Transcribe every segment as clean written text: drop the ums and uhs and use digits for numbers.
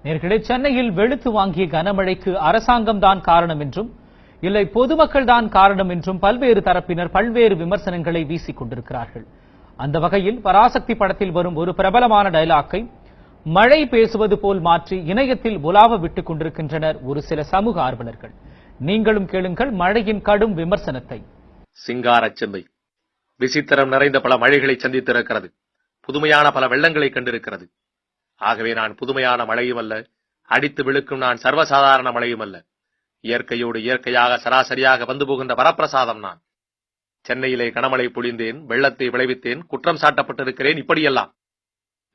நேர்களே, சென்னையில் வெளுத்து வாங்கிய கனமழைக்கு அரசாங்கம் தான் காரணம் என்றும் இல்லை பொதுமக்கள் தான் காரணம் என்றும் பல்வேறு தரப்பினர் பல்வேறு விமர்சனங்களை வீசிக் கொண்டிருக்கிறார்கள். அந்த வகையில் பராசக்தி படத்தில் வரும் ஒரு பிரபலமான டயலாக்கை மழை பேசுவது போல் மாற்றி இணையத்தில் உலாவ விட்டுக் கொண்டிருக்கின்றனர் ஒரு சில சமூக ஆர்வலர்கள். நீங்களும் கேளுங்கள் மழையின் கடும் விமர்சனத்தை. சிங்கார சென்னை விசித்திரம் நிறைந்த பல மழைகளை சந்தித்திருக்கிறது. புதுமையான பல வெள்ளங்களை கண்டிருக்கிறது. ஆகவே நான் புதுமையான மழையும் அல்ல, அடித்து விழுக்கும் நான் சர்வசாதாரண மழையும் அல்ல. இயற்கையோடு இயற்கையாக சராசரியாக வந்து போகின்ற வரப்பிரசாதம் நான். சென்னையிலே கனமழை பொழிந்தேன், வெள்ளத்தை விளைவித்தேன், குற்றம் சாட்டப்பட்டிருக்கிறேன். இப்படியெல்லாம்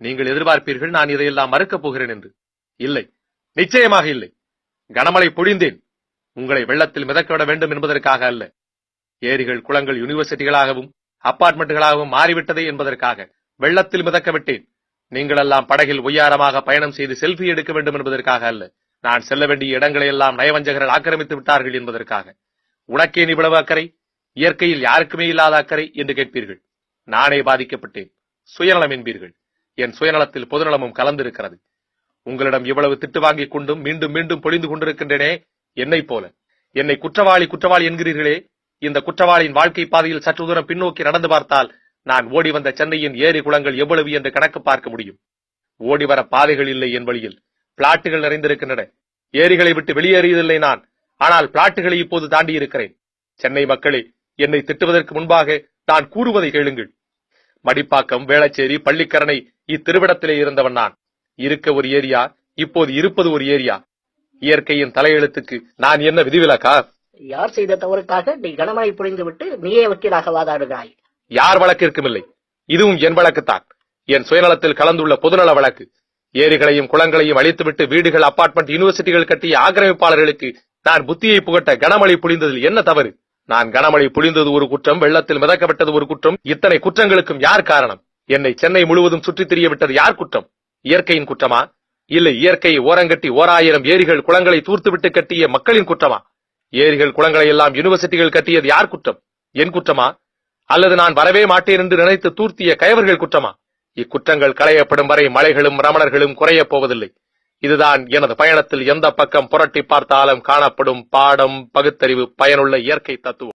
நீங்கள் எதிர்பார்ப்பீர்கள் நான் இதையெல்லாம் மறுக்கப் போகிறேன் என்று. இல்லை, நிச்சயமாக இல்லை. கனமழை பொழிந்தேன் உங்களை வெள்ளத்தில் மிதக்கவிட வேண்டும் என்பதற்காக அல்ல. ஏரிகள் குளங்கள் யூனிவர்சிட்டிகளாகவும் அபார்ட்மெண்ட்டுகளாகவும் மாறிவிட்டதே என்பதற்காக வெள்ளத்தில் மிதக்க விட்டேன். நீங்களெல்லாம் படகில் ஒய்யாரமாக பயணம் செய்து செல்ஃபி எடுக்க வேண்டும் என்பதற்காக அல்ல. நான் செல்ல வேண்டிய இடங்களை எல்லாம் நயவஞ்சகர்கள் ஆக்கிரமித்து விட்டார்கள் என்பதற்காக. உனக்கேன் இவ்வளவு அக்கறை? இயற்கையில் யாருக்குமே இல்லாத அக்கறை என்று கேட்பீர்கள். நானே பாதிக்கப்பட்டேன். சுயநலம் என்பீர்கள். என் சுயநலத்தில் பொதுநலமும் கலந்திருக்கிறது. உங்களிடம் இவ்வளவு திட்டு வாங்கிக் கொண்டும் மீண்டும் மீண்டும் பொழிந்து கொண்டிருக்கின்றனே என்னை போல. என்னை குற்றவாளி குற்றவாளி என்கிறீர்களே. இந்த குற்றவாளியின் வாழ்க்கை பாதையில் சற்று தூரம் பின்னோக்கி நடந்து பார்த்தால் நான் ஓடி வந்த சென்னையின் ஏரி குளங்கள் எவ்வளவு என்று கணக்கு பார்க்க முடியும். ஓடி வர பாதைகள் இல்லை என் வழியில். பிளாட்டுகள் நிறைந்திருக்கின்றன. ஏரிகளை விட்டு வெளியேறியதில்லை நான். ஆனால் பிளாட்டுகளை இப்போது தாண்டி இருக்கிறேன். சென்னை மக்களே, என்னை திட்டுவதற்கு முன்பாக நான் கூறுவதை கேளுங்கள். மடிப்பாக்கம், வேளச்சேரி, பள்ளிக்கரணை இத்திருவிடத்திலே இருந்தவன் நான். இருக்க ஒரு ஏரியா, இப்போது இருப்பது ஒரு ஏரியா. இயற்கையின் தலையெழுத்துக்கு நான் என்ன விதிவிலக்கா? யார் செய்த தவறுக்காக நீ கனமழை புரிந்து விட்டு நீயே வக்கீலாக வாதாடுகிறாய்? யார் வழக்கிற்கும் இல்லை. இதுவும் என் வழக்குத்தான். என் சுயநலத்தில் கலந்துள்ள பொதுநல வழக்கு. ஏரிகளையும் குளங்களையும் அழித்துவிட்டு வீடுகள், அபார்ட்மெண்ட், யூனிவர்சிட்டிகள் கட்டிய ஆக்கிரமிப்பாளர்களுக்கு நான் புத்தியை புகட்ட கனமழை பொழிந்ததில் என்ன தவறு? நான் கனமழை பொழிந்தது ஒரு குற்றம், வெள்ளத்தில் மிதக்கப்பட்டது ஒரு குற்றம். இத்தனை குற்றங்களுக்கும் யார் காரணம்? என்னை சென்னை முழுவதும் சுற்றித் திரிய விட்டது யார் குற்றம்? இயற்கையின் குற்றமா? இல்லை, இயற்கையை ஓரங்கட்டி 1000 ஏரிகள் குளங்களை தூர்த்துவிட்டு கட்டிய மக்களின் குற்றமா? ஏரிகள் குளங்களை எல்லாம் யூனிவர்சிட்டிகள் கட்டியது யார் குற்றம்? என் குற்றமா? அல்லது நான் வரவே மாட்டேன் என்று நினைத்து தூர்த்திய கயவர்கள் குற்றமா? இக்குற்றங்கள் களையப்படும் வரை மலைகளும் ரமணர்களும் குறையப் போவதில்லை. இதுதான் எனது பயணத்தில் எந்த பக்கம் புரட்டி பார்த்தாலும் காணப்படும் பாடம், பகுத்தறிவு, பயனுள்ள இயற்கை தத்துவம்.